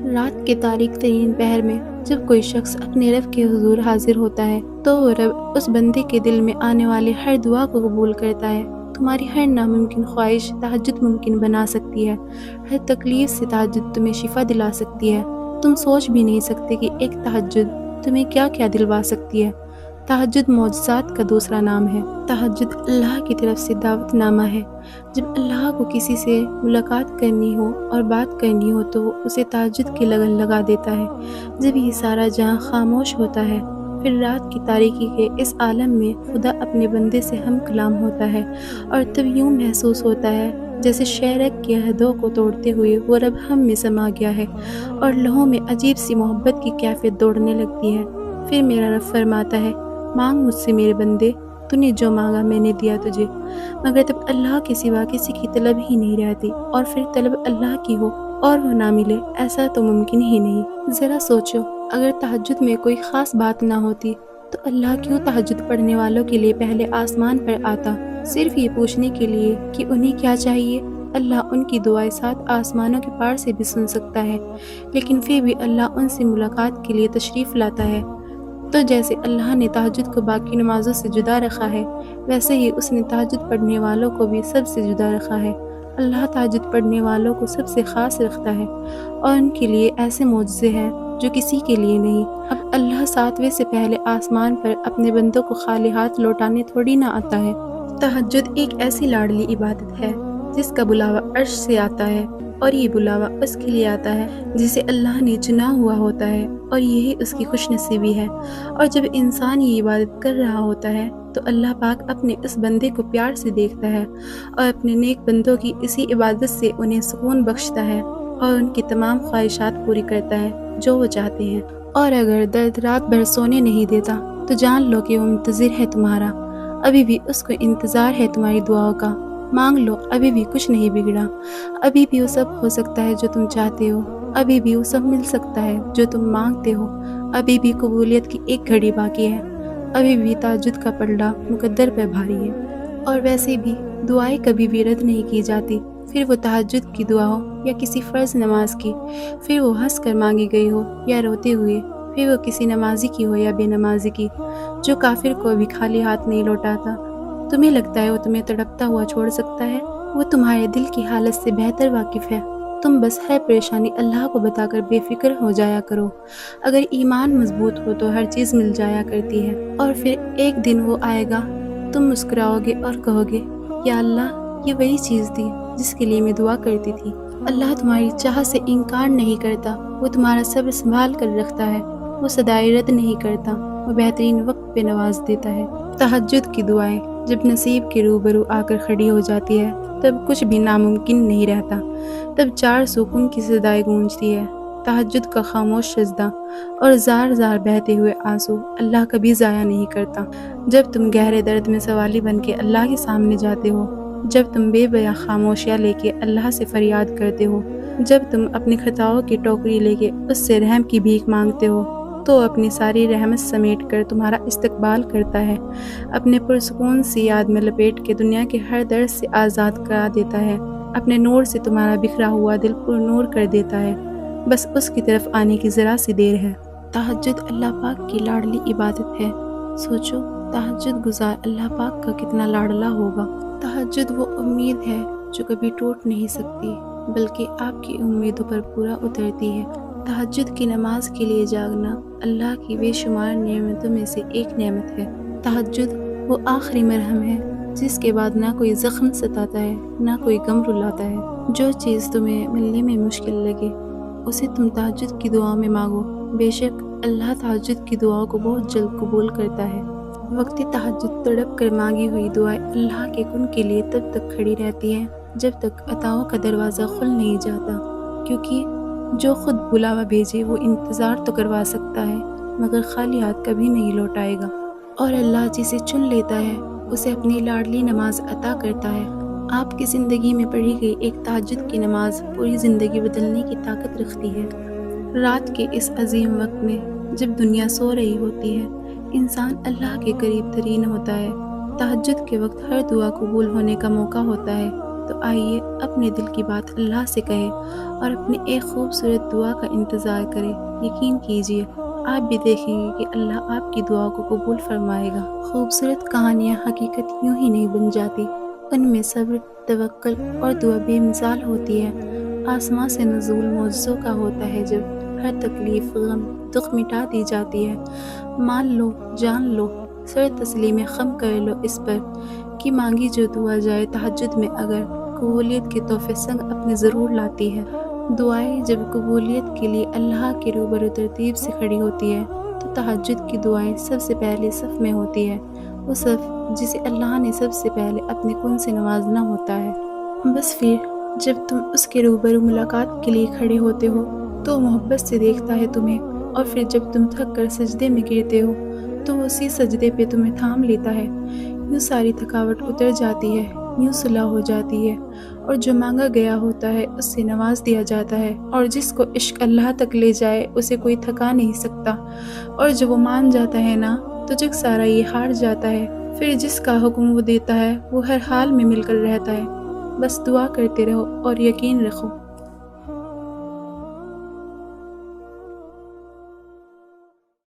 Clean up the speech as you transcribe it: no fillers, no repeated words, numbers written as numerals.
رات کے تاریک ترین پہر میں جب کوئی شخص اپنے رب کے حضور حاضر ہوتا ہے تو وہ رب اس بندے کے دل میں آنے والی ہر دعا کو قبول کرتا ہے۔ تمہاری ہر ناممکن خواہش تہجد ممکن بنا سکتی ہے۔ ہر تکلیف سے تہجد تمہیں شفا دلا سکتی ہے۔ تم سوچ بھی نہیں سکتے کہ ایک تہجد تمہیں کیا کیا دلوا سکتی ہے۔ تہجد معجزات کا دوسرا نام ہے۔ تہجد اللہ کی طرف سے دعوت نامہ ہے۔ جب اللہ کو کسی سے ملاقات کرنی ہو اور بات کرنی ہو تو وہ اسے تہجد کی لگن لگا دیتا ہے۔ جب یہ سارا جہاں خاموش ہوتا ہے، پھر رات کی تاریکی کے اس عالم میں خدا اپنے بندے سے ہم کلام ہوتا ہے، اور تب یوں محسوس ہوتا ہے جیسے شہرک کی حدوں کو توڑتے ہوئے وہ رب ہم میں سما گیا ہے اور لہوں میں عجیب سی محبت کی کیفیت دوڑنے لگتی ہے۔ پھر میرا رب فرماتا ہے، مانگ مجھ سے میرے بندے، تو نے جو مانگا میں نے دیا تجھے۔ مگر تب اللہ کے سوا کسی کی طلب ہی نہیں رہتی، اور پھر طلب اللہ کی ہو اور وہ نہ ملے، ایسا تو ممکن ہی نہیں۔ ذرا سوچو، اگر تہجد میں کوئی خاص بات نہ ہوتی تو اللہ کیوں تہجد پڑھنے والوں کے لیے پہلے آسمان پر آتا، صرف یہ پوچھنے کے لیے کہ انہیں کیا چاہیے؟ اللہ ان کی دعائیں 7 آسمانوں کے پار سے بھی سن سکتا ہے، لیکن پھر بھی اللہ ان سے ملاقات کے لیے تشریف لاتا ہے۔ تو جیسے اللہ نے تہجد کو باقی نمازوں سے جدا رکھا ہے، ویسے ہی اس نے تہجد پڑھنے والوں کو بھی سب سے جدا رکھا ہے۔ اللہ تہجد پڑھنے والوں کو سب سے خاص رکھتا ہے، اور ان کے لیے ایسے معجزے ہیں جو کسی کے لیے نہیں۔ اب اللہ 7ویں سے پہلے آسمان پر اپنے بندوں کو خالی ہاتھ لوٹانے تھوڑی نہ آتا ہے۔ تہجد ایک ایسی لاڈلی عبادت ہے جس کا بلاوا عرش سے آتا ہے، اور یہ بلاوا اس کے لیے آتا ہے جسے اللہ نے چنا ہوا ہوتا ہے، اور یہی اس کی خوش نصیبی ہے۔ اور جب انسان یہ عبادت کر رہا ہوتا ہے تو اللہ پاک اپنے اس بندے کو پیار سے دیکھتا ہے، اور اپنے نیک بندوں کی اسی عبادت سے انہیں سکون بخشتا ہے اور ان کی تمام خواہشات پوری کرتا ہے جو وہ چاہتے ہیں۔ اور اگر درد رات بھر سونے نہیں دیتا تو جان لو کہ وہ منتظر ہے تمہارا، ابھی بھی اس کو انتظار ہے تمہاری دعاؤں کا۔ مانگ لو، ابھی بھی کچھ نہیں بگڑا، ابھی بھی وہ سب ہو سکتا ہے جو تم چاہتے ہو، ابھی بھی وہ سب مل سکتا ہے جو تم مانگتے ہو، ابھی بھی قبولیت کی ایک گھڑی باقی ہے، ابھی بھی تہجد کا پلڑا مقدر پہ بھاری ہے۔ اور ویسے بھی دعائیں کبھی بھی رد نہیں کی جاتی، پھر وہ تہجد کی دعا ہو یا کسی فرض نماز کی، پھر وہ ہنس کر مانگی گئی ہو یا روتے ہوئے، پھر وہ کسی نمازی کی ہو یا بے نمازی کی، جو کافر کو بھی خالی ہاتھ نہیں لوٹاتا۔ تمہیں لگتا ہے وہ تمہیں تڑپتا ہوا چھوڑ سکتا ہے؟ وہ تمہارے دل کی حالت سے بہتر واقف ہے۔ تم بس ہر پریشانی اللہ کو بتا کر بے فکر ہو جایا کرو۔ اگر ایمان مضبوط ہو تو ہر چیز مل جایا کرتی ہے، اور پھر ایک دن وہ آئے گا، تم مسکراؤ گے اور کہو گے، یا اللہ، یہ وہی چیز تھی جس کے لیے میں دعا کرتی تھی۔ اللہ تمہاری چاہ سے انکار نہیں کرتا، وہ تمہارا صبر سنبھال کر رکھتا ہے، وہ صدائے رد نہیں کرتا، وہ بہترین وقت پہ نواز دیتا ہے۔ تہجد کی دعائیں جب نصیب کے روبرو آ کر کھڑی ہو جاتی ہے تب کچھ بھی ناممکن نہیں رہتا، تب 4 سکون کی صدائیں گونجتی ہے۔ تہجد کا خاموش سجدہ اور زار زار بہتے ہوئے آنسو اللہ کبھی ضائع نہیں کرتا۔ جب تم گہرے درد میں سوالی بن کے اللہ کے سامنے جاتے ہو، جب تم بے بیاں خاموشیاں لے کے اللہ سے فریاد کرتے ہو، جب تم اپنی خطاؤں کی ٹوکری لے کے اس سے رحم کی بھیک مانگتے ہو، تو اپنی ساری رحمت سمیٹ کر تمہارا استقبال کرتا ہے، اپنے پرسکون سی یاد میں لپیٹ کے دنیا کے ہر درد سے آزاد کرا دیتا ہے، اپنے نور سے تمہارا بکھرا ہوا دل پر نور کر دیتا ہے۔ بس اس کی طرف آنے کی ذرا سی دیر ہے۔ تہجد اللہ پاک کی لاڈلی عبادت ہے۔ سوچو، تہجد گزار اللہ پاک کا کتنا لاڈلا ہوگا۔ تہجد وہ امید ہے جو کبھی ٹوٹ نہیں سکتی، بلکہ آپ کی امیدوں پر پورا اترتی ہے۔ تہجد کی نماز کے لیے جاگنا اللہ کی بے شمار نعمتوں میں سے ایک نعمت ہے۔ تہجد وہ آخری مرہم ہے جس کے بعد نہ کوئی زخم ستاتا ہے، نہ کوئی غم رلاتا ہے۔ جو چیز تمہیں ملنے میں مشکل لگے اسے تم تہجد کی دعا میں مانگو، بے شک اللہ تہجد کی دعاؤں کو بہت جلد قبول کرتا ہے۔ وقت تہجد تڑپ کر مانگی ہوئی دعائیں اللہ کے کن کے لیے تب تک کھڑی رہتی ہیں جب تک عطاؤں کا دروازہ کھل نہیں جاتا، کیونکہ جو خود بلاوا بھیجے وہ انتظار تو کروا سکتا ہے مگر خالی ہاتھ کبھی نہیں لوٹائے گا، اور اللہ جسے چن لیتا ہے اسے اپنی لاڈلی نماز عطا کرتا ہے۔ آپ کی زندگی میں پڑھی گئی ایک تہجد کی نماز پوری زندگی بدلنے کی طاقت رکھتی ہے۔ رات کے اس عظیم وقت میں جب دنیا سو رہی ہوتی ہے، انسان اللہ کے قریب ترین ہوتا ہے۔ تہجد کے وقت ہر دعا قبول ہونے کا موقع ہوتا ہے، تو آئیے اپنے دل کی بات اللہ سے کہیں اور اپنی ایک خوبصورت دعا کا انتظار کریں۔ یقین کیجیے آپ بھی دیکھیں گے کہ اللہ آپ کی دعا کو قبول فرمائے گا۔ خوبصورت کہانیاں حقیقت یوں ہی نہیں بن جاتی، ان میں صبر، توکل اور دعا بے مثال ہوتی ہے۔ آسمان سے نزول معجزوں کا ہوتا ہے جب ہر تکلیف، غم، دکھ مٹا دی جاتی ہے۔ مان لو، جان لو، سر تسلیم خم کر لو اس پر کہ مانگی جو دعا جائے تہجد میں اگر قبولیت کے تحفے سنگ اپنے ضرور لاتی ہے۔ دعائیں جب قبولیت کے لیے اللہ کے روبرو ترتیب سے کھڑی ہوتی ہے تو تہجد کی دعائیں سب سے پہلے صف میں ہوتی ہے، وہ صف جسے اللہ نے سب سے پہلے اپنے کن سے نوازنا ہوتا ہے۔ بس پھر جب تم اس کے روبرو ملاقات کے لیے کھڑے ہوتے ہو تو وہ محبت سے دیکھتا ہے تمہیں، اور پھر جب تم تھک کر سجدے میں گرتے ہو تو وہ اسی سجدے پہ تمہیں تھام لیتا ہے۔ یوں ساری تھکاوٹ اتر جاتی ہے، یوں صلح ہو جاتی ہے، اور جو مانگا گیا ہوتا ہے اس سے نواز دیا جاتا ہے، اور جس کو عشق اللہ تک لے جائے اسے کوئی تھکا نہیں سکتا، اور جب وہ مان جاتا ہے نا تو جگ سارا یہ ہار جاتا ہے۔ پھر جس کا حکم وہ دیتا ہے وہ ہر حال میں مل کر رہتا ہے۔ بس دعا کرتے رہو اور یقین رکھو